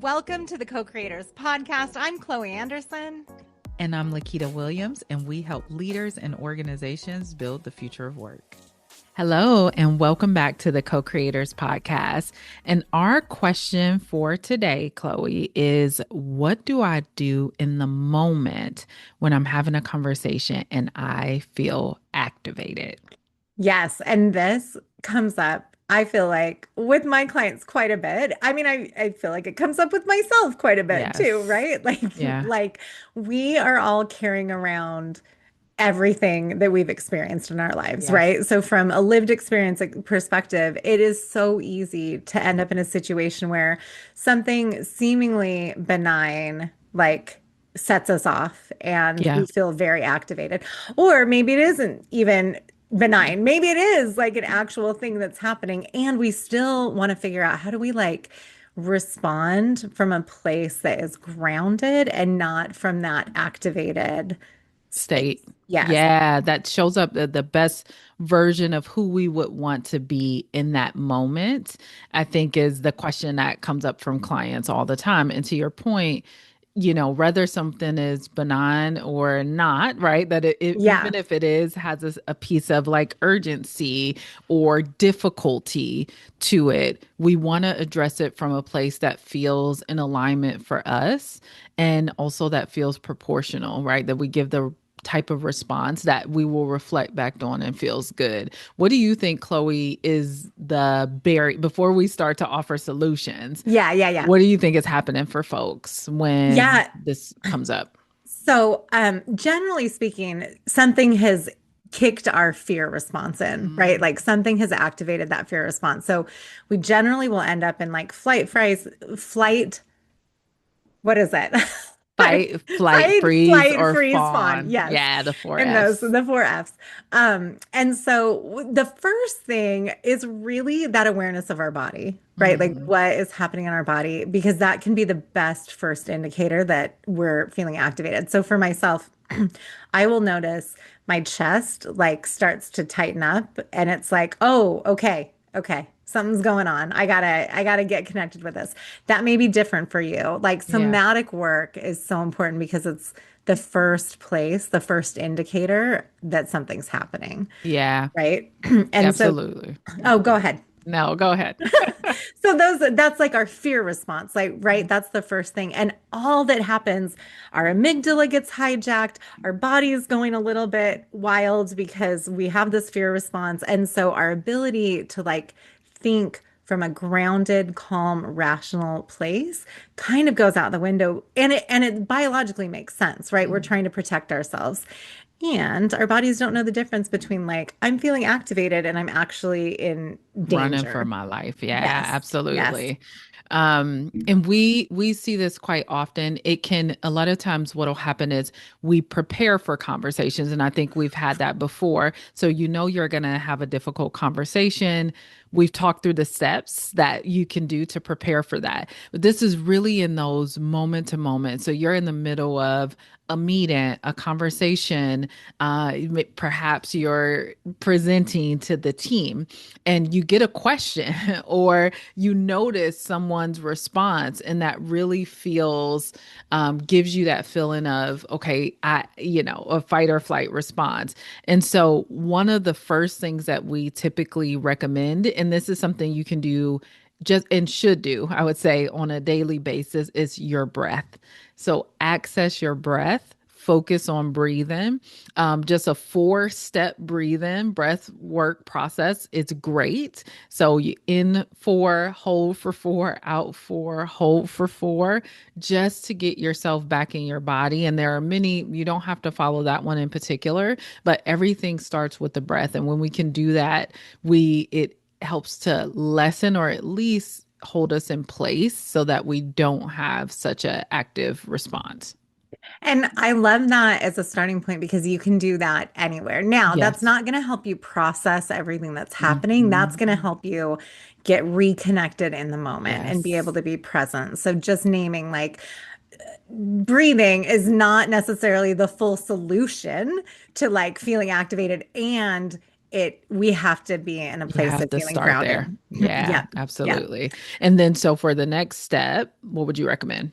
Welcome to the Co-Creators podcast. I'm Chloe Anderson. And I'm Lakita Williams, and we help leaders and organizations build the future of work. Hello, and welcome back to the Co-Creators podcast. And our question for today, Chloe, is what do I do in the moment when I'm having a conversation and I feel activated? Yes, and this comes up, I feel like, with my clients quite a bit. I mean, I feel like it comes up with myself quite a bit too, Yes. right? Like, Yeah. like we are all carrying around everything that we've experienced in our lives, Yes. right? So from a lived experience perspective, it is so easy to end up in a situation where something seemingly benign, like sets us off and Yeah. we feel very activated. Or maybe it isn't even benign. Maybe it is like an actual thing that's happening and we still want to figure out how do we like respond from a place that is grounded and not from that activated State. space. Yes. Yeah, that shows up the best version of who we would want to be in that moment, I think is the question that comes up from clients all the time. And to your point, whether something is benign or not, right? That Yeah. even if it is, has a piece of like urgency or difficulty to it, we want to address it from a place that feels in alignment for us and also that feels proportional, right? That we give the type of response that we will reflect back on and feels good. What do you think, Chloe, is the barrier before we start to offer solutions? Yeah. Yeah. Yeah. What do you think is happening for folks when Yeah. this comes up? So, generally speaking, something has kicked our fear response in, right? Mm. Like something has activated that fear response. So we generally will end up in like flight, what is it? Fight, flight, freeze, Flight, or freeze, fawn. fawn. Yes. Yeah, the four And those, F's. the four F's. And so the first thing is really that awareness of our body, right? Like Hmm. what is happening in our body, because that can be the best first indicator that we're feeling activated. So for myself, I will notice my chest like starts to tighten up and it's like, oh, okay, something's going on. I gotta get connected with this. That may be different for you. Like Yeah, somatic work is so important because it's the first place, the first indicator that something's happening, yeah, right? And so, absolutely. oh, go ahead. No, go ahead. So that's like our fear response, like right? That's the first thing. And all that happens, our amygdala gets hijacked, our body is going a little bit wild because we have this fear response. And so our ability to like think from a grounded, calm, rational place kind of goes out the window. And it biologically makes sense, right? We're trying to protect ourselves. And our bodies don't know the difference between like I'm feeling activated and I'm actually in Running for danger. my life. Yeah, Yes. Yes. absolutely. And we see this quite often. It can a lot of times what'll happen is we prepare for conversations, and I think we've had that before. So you're gonna have a difficult conversation. We've talked through the steps that you can do to prepare for that. But this is really in those moment to moment. So you're in the middle of a meeting, a conversation, perhaps you're presenting to the team and you get a question or you notice someone's response and that really feels gives you that feeling of okay a fight or flight response. And so one of the first things that we typically recommend, and this is something you can do just and should do, I would say, on a daily basis, is your breath. So access your breath, focus on breathing. Just a 4-step breath work process. It's great. So you in 4, hold for 4, out 4, hold for 4, just to get yourself back in your body. And there are many, you don't have to follow that one in particular, but everything starts with the breath. And when we can do that, it helps to lessen or at least hold us in place so that we don't have such an active response. And I love that as a starting point because you can do that anywhere. Now, that's Yes. not going to help you process everything that's happening. That's Mhm. going to help you get reconnected in the moment and be able Yes. to be present. So just naming like breathing is not necessarily the full solution to like feeling activated and we have to be in a You place have of to feeling start there. grounded. Yeah, Yeah. Yeah. absolutely. And then, so for the next step, what would you recommend?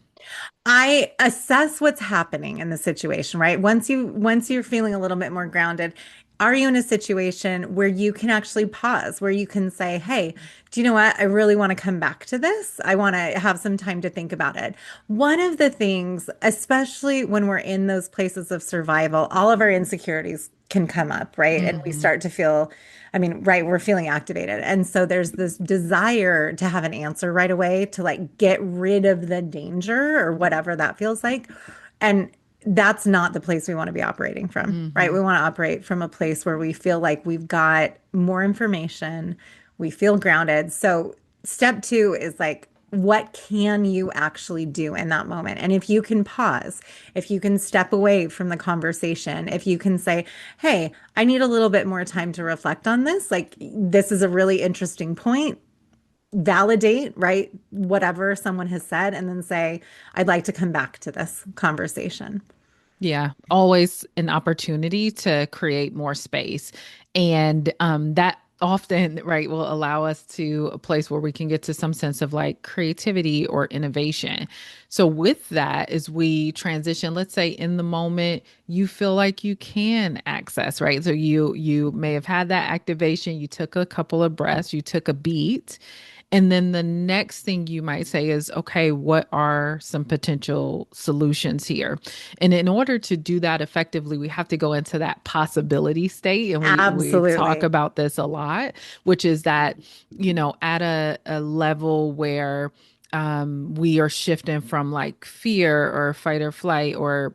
I assess what's happening in the situation, right? Once you're feeling a little bit more grounded, are you in a situation where you can actually pause, where you can say, "Hey, do you know what? I really want to come back to this. I want to have some time to think about it." One of the things, especially when we're in those places of survival, all of our insecurities can come up, right? And we Hmm. start to feel, I mean, right, we're feeling activated. And so there's this desire to have an answer right away to like get rid of the danger or whatever that feels like. And that's not the place we want to be operating from, right? Hmm. We want to operate from a place where we feel like we've got more information, we feel grounded. So step two is like, what can you actually do in that moment? And if you can pause, if you can step away from the conversation, if you can say, hey, I need a little bit more time to reflect on this, like this is a really interesting point, validate, right? Whatever someone has said, and then say, I'd like to come back to this conversation. Yeah, always an opportunity to create more space. And that often, right, will allow us to a place where we can get to some sense of like creativity or innovation. So with that, as we transition, let's say in the moment you feel like you can access, right? So you may have had that activation, you took a couple of breaths, you took a beat, and then the next thing you might say is, okay, what are some potential solutions here? And in order to do that effectively, we have to go into that possibility state. And we talk Absolutely. about this a lot, which is that, at a level where we are shifting from like fear or fight or flight or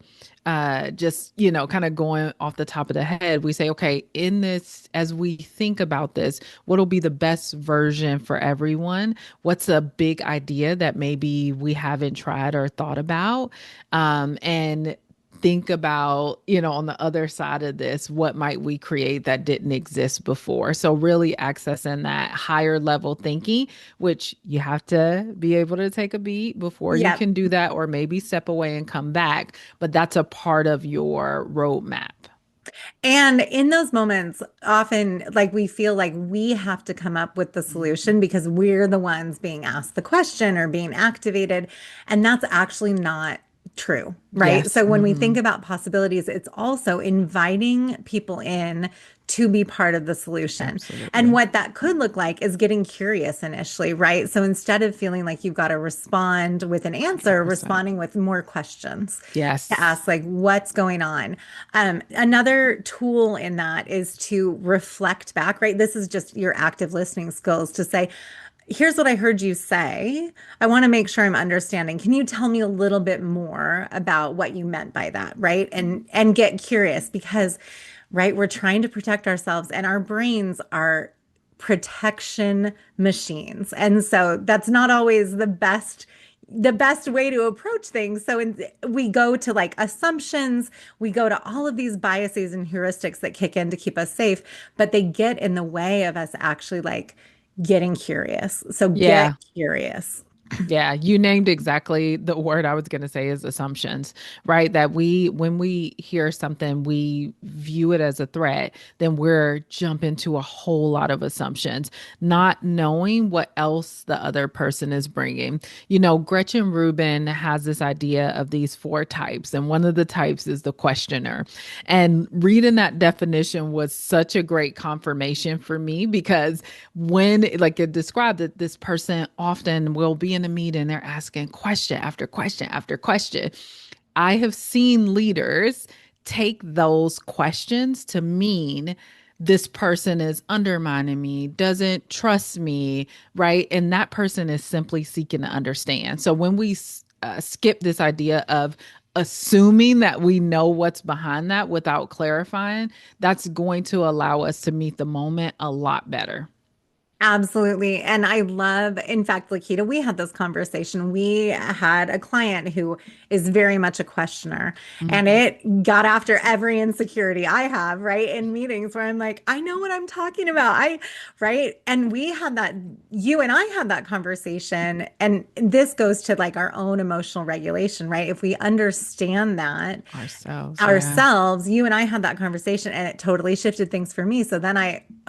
just, kind of going off the top of the head, we say, okay, in this, as we think about this, what'll be the best version for everyone? What's a big idea that maybe we haven't tried or thought about? And think about, on the other side of this, what might we create that didn't exist before? So really accessing that higher level thinking, which you have to be able to take a beat before you Yep. can do that, or maybe step away and come back. But that's a part of your roadmap. And in those moments, often like we feel like we have to come up with the solution because we're the ones being asked the question or being activated. And that's actually not true, right? Yes. So when we Hmm. think about possibilities, it's also inviting people in to be part of the solution. And Absolutely. what that could look like is getting curious initially, right? So instead of feeling like you've got to respond with an answer, 100%. responding with more questions to Yes. ask like what's going on. Another tool in that is to reflect back, right? This is just your active listening skills to say, here's what I heard you say. I want to make sure I'm understanding. Can you tell me a little bit more about what you meant by that, right? And get curious because, right, we're trying to protect ourselves and our brains are protection machines. And so that's not always the best way to approach things. We go to like assumptions, we go to all of these biases and heuristics that kick in to keep us safe, but they get in the way of us actually like getting curious. So get Yeah. curious. Yeah, you named exactly the word I was going to say is assumptions, right? That when we hear something, we view it as a threat, then we're jumping to a whole lot of assumptions, not knowing what else the other person is bringing. Gretchen Rubin has this idea of these four types, and one of the types is the questioner. And reading that definition was such a great confirmation for me because when like it described that this person often will be in a meeting, they're asking question after question after question. I have seen leaders take those questions to mean this person is undermining me, doesn't trust me, right? And that person is simply seeking to understand. So when we skip this idea of assuming that we know what's behind that without clarifying, that's going to allow us to meet the moment a lot better. Absolutely. And I love, in fact, Lakita, we had this conversation. We had a client who is very much a questioner, and Mhm. it got after every insecurity I have, right? In meetings where I'm like, I know what I'm talking about. Right? And we had that, you and I had that conversation. And this goes to like our own emotional regulation, right? If we understand that Ourselves, yeah. ourselves, you and I had that conversation and it totally shifted things for me. So then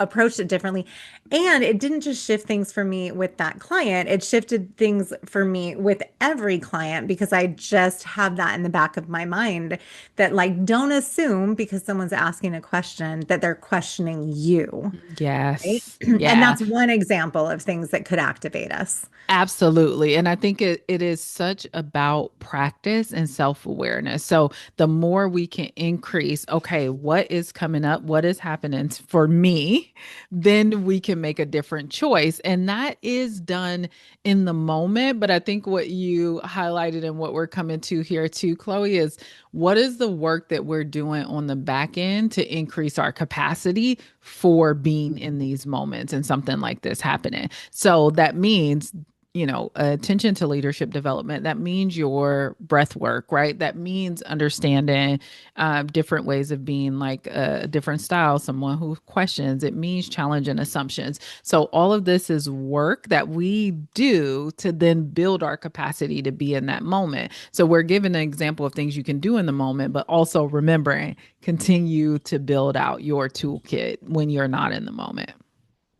approached it differently. And it didn't just shift things for me with that client, it shifted things for me with every client because I just have that in the back of my mind that, like, don't assume because someone's asking a question that they're questioning you, right? Yes. And Yeah. that's one example of things that could activate us. Absolutely. And I think it is such about practice and self-awareness. So the more we can increase, okay, what is coming up? What is happening for me? Then we can make a different choice. And that is done in the moment. But I think what you highlighted and what we're coming to here too, Chloe, is what is the work that we're doing on the back end to increase our capacity for being in these moments and something like this happening? So that means attention to leadership development. That means your breath work, right? That means understanding different ways of being, like a different style, someone who questions. It means challenging assumptions. So all of this is work that we do to then build our capacity to be in that moment. So we're given an example of things you can do in the moment, but also remembering, continue to build out your toolkit when you're not in the moment.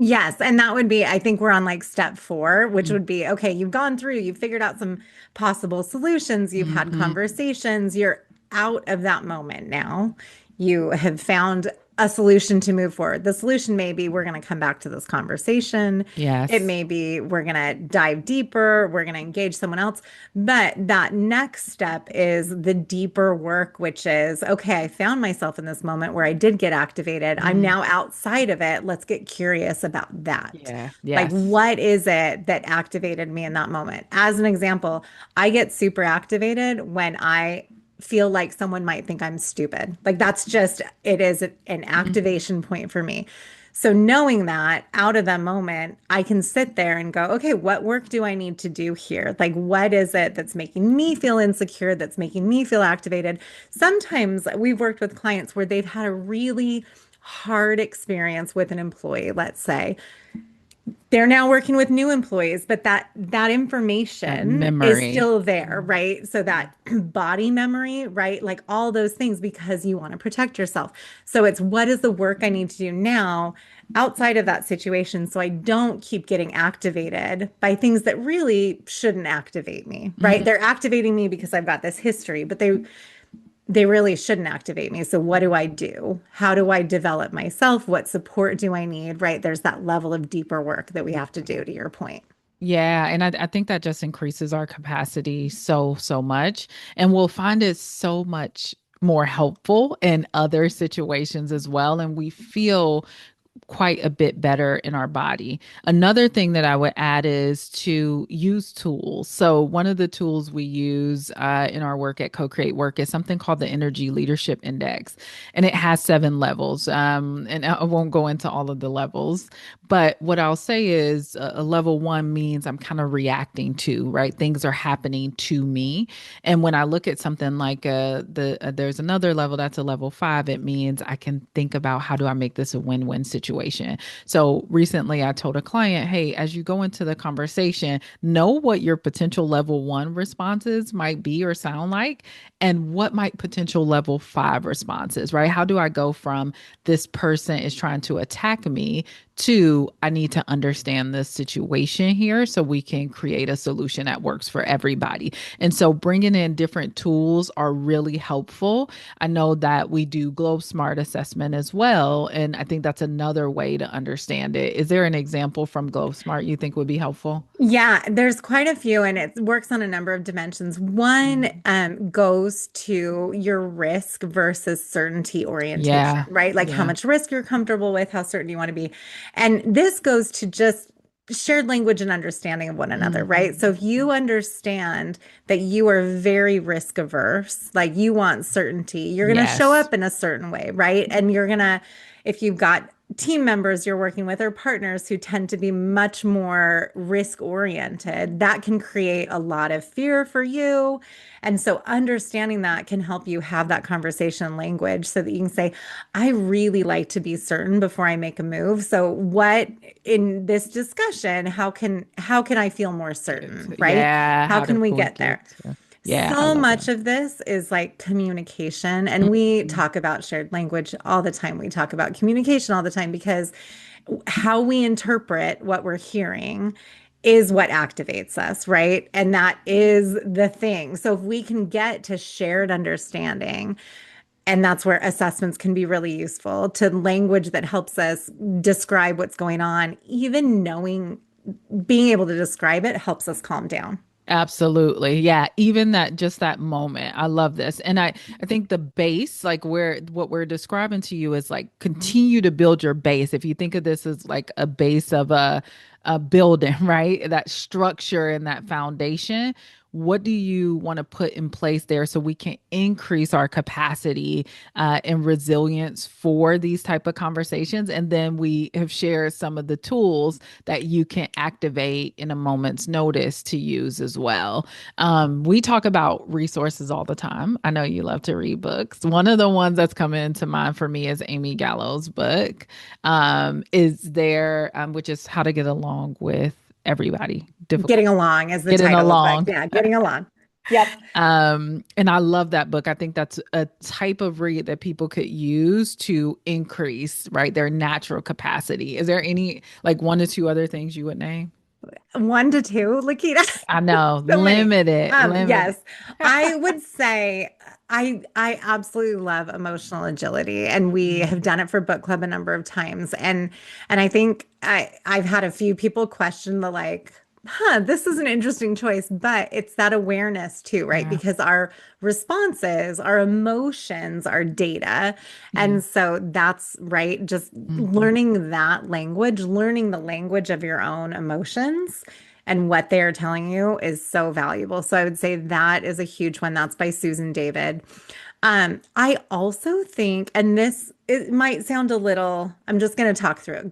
Yes, and that would be, I think we're on like step four, which would be, okay, you've gone through, you've figured out some possible solutions, you've had Mm-hmm. conversations, you're out of that moment now. You have found a solution to move forward. The solution may be we're going to come back to this conversation. It Yes. may be we're going to dive deeper, we're going to engage someone else. But that next step is the deeper work, which is, okay, I found myself in this moment where I did get activated. I'm Mm. now outside of it. Let's get curious about that. Yeah. Like, Yes. what is it that activated me in that moment? As an example, I get super activated when I feel like someone might think I'm stupid. Like, that's just, it is an Mhm. activation point for me. So knowing that out of that moment, I can sit there and go, okay, what work do I need to do here? Like, what is it that's making me feel insecure, that's making me feel activated? Sometimes we've worked with clients where they've had a really hard experience with an employee, let's say. They're now working with new employees, but that That information is memory. still there, Mhm. right? So that body memory, right? Like all those things because you want to protect yourself. So it's what is the work I need to do now outside of that situation so I don't keep getting activated by things that really shouldn't activate me, right? Mhm. They're activating me because I've got this history, but they really shouldn't activate me. So what do I do? How do I develop myself? What support do I need? Right? There's that level of deeper work that we have to do to your point. Yeah, and I think that just increases our capacity so much, and we'll find it so much more helpful in other situations as well, and we feel quite a bit better in our body. Another thing that I would add is to use tools. So one of the tools we use in our work at Co-Create Work is something called the Energy Leadership Index, and it has 7 levels. And I won't go into all of the levels, but what I'll say is a level one means I'm kind of reacting to, right? Things are happening to me. And when I look at something like there's another level that's a level 5, it means I can think about how do I make this a win-win situation. So recently I told a client, hey, as you go into the conversation, know what your potential level 1 responses might be or sound like, and what might potential level 5 responses, right? How do I go from this person is trying to attack me to I need to understand this situation here so we can create a solution that works for everybody. And so bringing in different tools are really helpful. I know that we do Globe Smart assessment as well, and I think that's another way to understand it. Is there an example from Globe Smart you think would be helpful? Yeah, there's quite a few, and it works on a number of dimensions. One Mhm. goes to your risk versus certainty orientation, Yeah. right? Like how Yeah. much risk you're comfortable with, how certain you want to be. And this goes to just shared language and understanding of one another, Mhm. right? So if you understand that you are very risk averse, like you want certainty, you're going to show Yes. up in a certain way, right? And you're going to, if you've got team members you're working with or partners who tend to be much more risk oriented, that can create a lot of fear for you. And so understanding that can help you have that conversation language so that you can say, I really like to be certain before I make a move. So what in this discussion, how can I feel more certain, right? Yeah. How How to can we point get it. there? Yeah, I So love much that. of this is like communication, and we Mhm. talk about shared language all the time. We talk about communication all the time because how we interpret what we're hearing is what activates us, right? And that is the thing. So if we can get to shared understanding, and that's where assessments can be really useful, to language that helps us describe what's going on, even knowing, being able to describe it helps us calm down. Absolutely. Yeah. Even that, just that moment. I love this. And I think the base, like where what we're describing to you is like continue to build your base. If you think of this as like a base of a building, right? That structure and that foundation. What do you want to put in place there so we can increase our capacity and resilience for these type of conversations? And then we have shared some of the tools that you can activate in a moment's notice to use as well. We talk about resources all the time. I know you love to read books. One of the ones that's coming into mind for me is Amy Gallo's book, is there, which is How to Get Along with Everybody. Getting Difficult. along is the Getting title of the book. along. Yeah, getting along. Yep. And I love that book. I think that's a type of read that people could use to increase, right, their natural capacity. Is there any like one or two other things you would name? One to two, Lakita. I know, So many. limited, limited. Yes, I would say I absolutely love emotional agility, and we have done it for book club a number of times. And I think I've had a few people question the like, this is an interesting choice, but it's that awareness too, right? Yeah. Because our responses, our emotions, our data. Yeah. And so that's right, just Hmm. learning that language, learning the language of your own emotions and what they are telling you is so valuable. So I would say that is a huge one. That's by Susan David. I also think, and this it might sound a little, I'm just going to talk through it. Okay.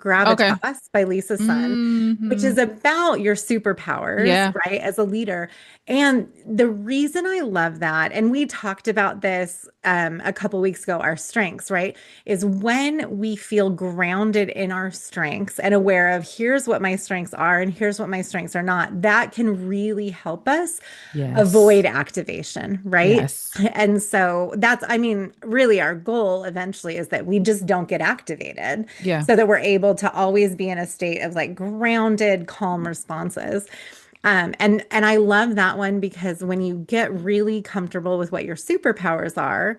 Gravitas by Lisa Sun, which Hmm. is about your superpowers, Yeah. right, as a leader. And the reason I love that, and we talked about this a couple weeks ago, our strengths, right, is when we feel grounded in our strengths and aware of here's what my strengths are and here's what my strengths are not, that can really help us Yes. avoid activation, right? Yes. And so that's, I mean, really our goal eventually is that we just don't get activated Yeah. so that we're able to always be in a state of like grounded, calm responses. And I love that one because when you get really comfortable with what your superpowers are,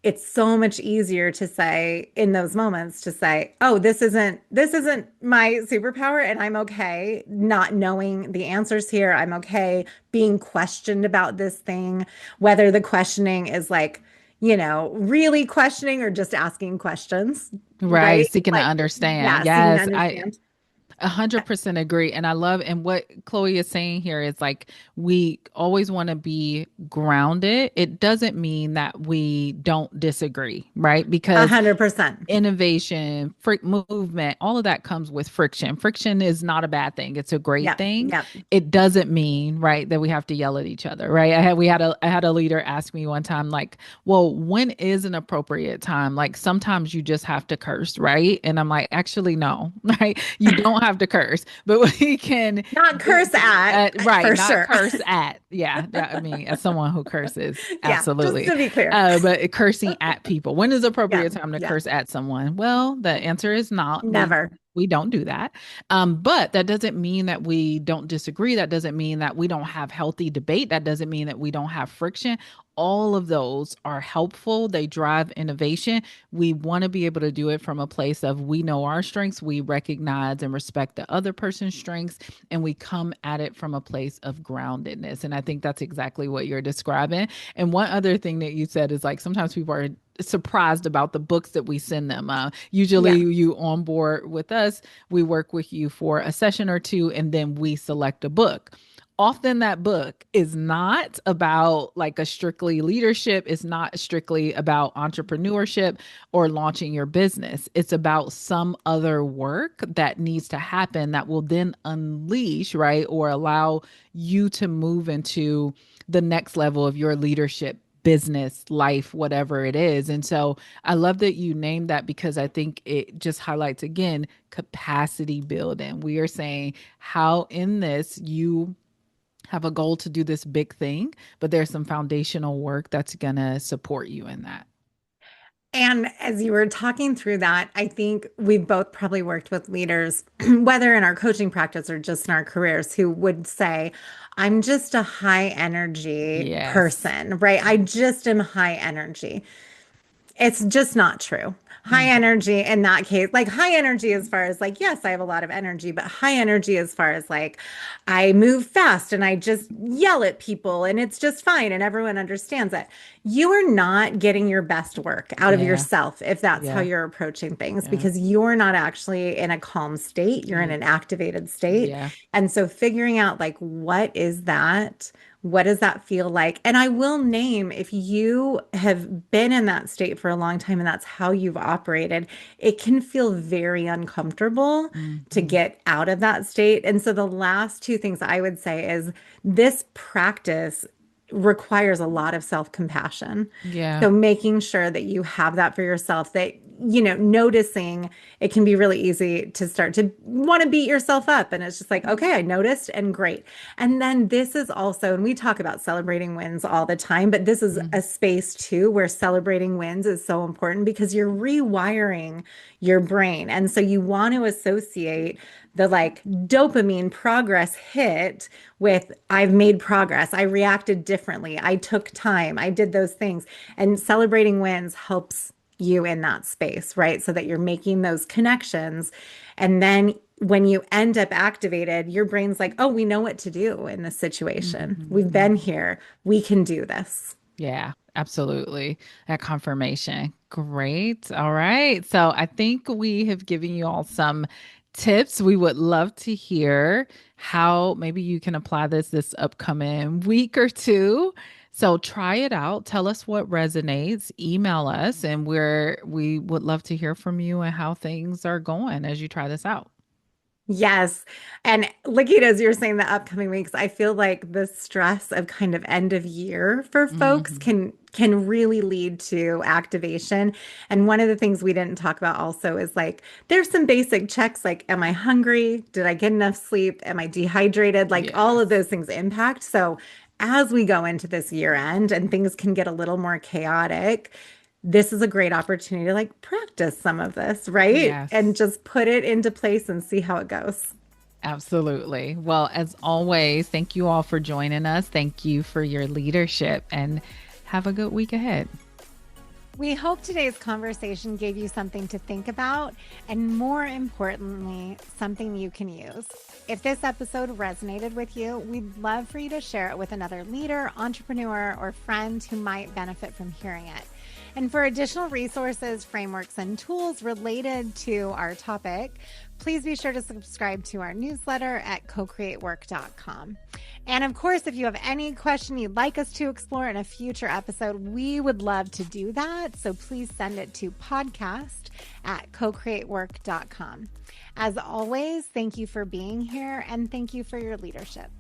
it's so much easier to say in those moments to say, "Oh, this isn't my superpower and I'm okay not knowing the answers here. I'm okay being questioned about this thing, whether the questioning is like, really questioning or just asking questions, Right. right? Seeking to Like, understand. yeah, seeking to Yes. I understand. 100% agree. And I love, and what Chloe is saying here is like, we always want to be grounded. It doesn't mean that we don't disagree, right? A Because hundred percent. innovation, movement, all of that comes with friction. Friction is not a bad thing. It's a great Yep, thing. yep. It doesn't mean, right, that we have to yell at each other, right? I had a leader ask me one time, like, well, when is an appropriate time? Like sometimes you just have to curse, right? And I'm like, actually, no, right? You don't have to curse, but we can Not curse at, right, for not sure. curse at. Yeah. I mean, as someone who curses, Yeah, just absolutely. to be clear. But cursing at people. When is Yeah, appropriate time to yeah. curse at someone? Well, the answer is not. Never. We don't do that. But that doesn't mean that we don't disagree. That doesn't mean that we don't have healthy debate. That doesn't mean that we don't have friction. All of those are helpful. They drive innovation. We want to be able to do it from a place of we know our strengths, we recognize and respect the other person's strengths, and we come at it from a place of groundedness. And I think that's exactly what you're describing. And one other thing that you said is like sometimes people are surprised about the books that we send them. Usually, Yeah. you on board with us, we work with you for a session or two, and then we select a book. Often that book is not about like a strictly leadership, it's not strictly about entrepreneurship or launching your business. It's about some other work that needs to happen that will then unleash, right, or allow you to move into the next level of your leadership, business, life, whatever it is. And so I love that you named that because I think it just highlights again capacity building. We are saying how in this you have a goal to do this big thing, but there's some foundational work that's going to support you in that. And as you were talking through that, I think we've both probably worked with leaders, whether in our coaching practice or just in our careers, who would say, I'm just a high energy Yes. person, right? I just am high energy. It's just not true. High Mhm. energy in that case, like high energy as far as like, yes, I have a lot of energy, but high energy as far as like, I move fast and I just yell at people and it's just fine and everyone understands it. You are not getting your best work out of Yeah. yourself if that's how Yeah. you're approaching things Yeah. because you're not actually in a calm state. You're in Yeah. an activated state. Yeah. And so figuring out like, what is that? What does that feel like? And I will name if you have been in that state for a long time and that's how you've operated, it can feel very uncomfortable to Mhm. get out of that state. And so the last two things I would say is this practice requires a lot of self-compassion. Yeah. So making sure that you have that for yourself, that, noticing it can be really easy to start to want to beat yourself up. And it's just like, okay, I noticed and great. And then this is also, and we talk about celebrating wins all the time, but this is a Mhm. space too where celebrating wins is so important because you're rewiring your brain. And so you want to associate the like dopamine progress hit with I've made progress. I reacted differently. I took time. I did those things. And celebrating wins helps you in that space, right? So that you're making those connections. And then when you end up activated, your brain's like, oh, we know what to do in this situation. Mhm. We've been Mhm. here. We can do this. Yeah, absolutely. That confirmation. Great. All right. So I think we have given you all some tips. We would love to hear how maybe you can apply this upcoming week or two. So try it out. Tell us what resonates. Email us, and we would love to hear from you and how things are going as you try this out. Yes. And Lakita, as you're saying the upcoming weeks, I feel like the stress of kind of end of year for folks Hmm. can really lead to activation. And one of the things we didn't talk about also is like there's some basic checks like am I hungry? Did I get enough sleep? Am I dehydrated? Like all of Yes. those things impact. So as we go into this year end and things can get a little more chaotic, this is a great opportunity to like practice some of this, right? And Yes. just put it into place and see how it goes. Absolutely. Well, as always, thank you all for joining us. Thank you for your leadership and have a good week ahead. We hope today's conversation gave you something to think about and, more importantly, something you can use. If this episode resonated with you, we'd love for you to share it with another leader, entrepreneur, or friend who might benefit from hearing it. And for additional resources, frameworks, and tools related to our topic, please be sure to subscribe to our newsletter at CoCreateWork.com. And of course, if you have any question you'd like us to explore in a future episode, we would love to do that. So please send it to podcast at CoCreateWork.com. As always, thank you for being here and thank you for your leadership.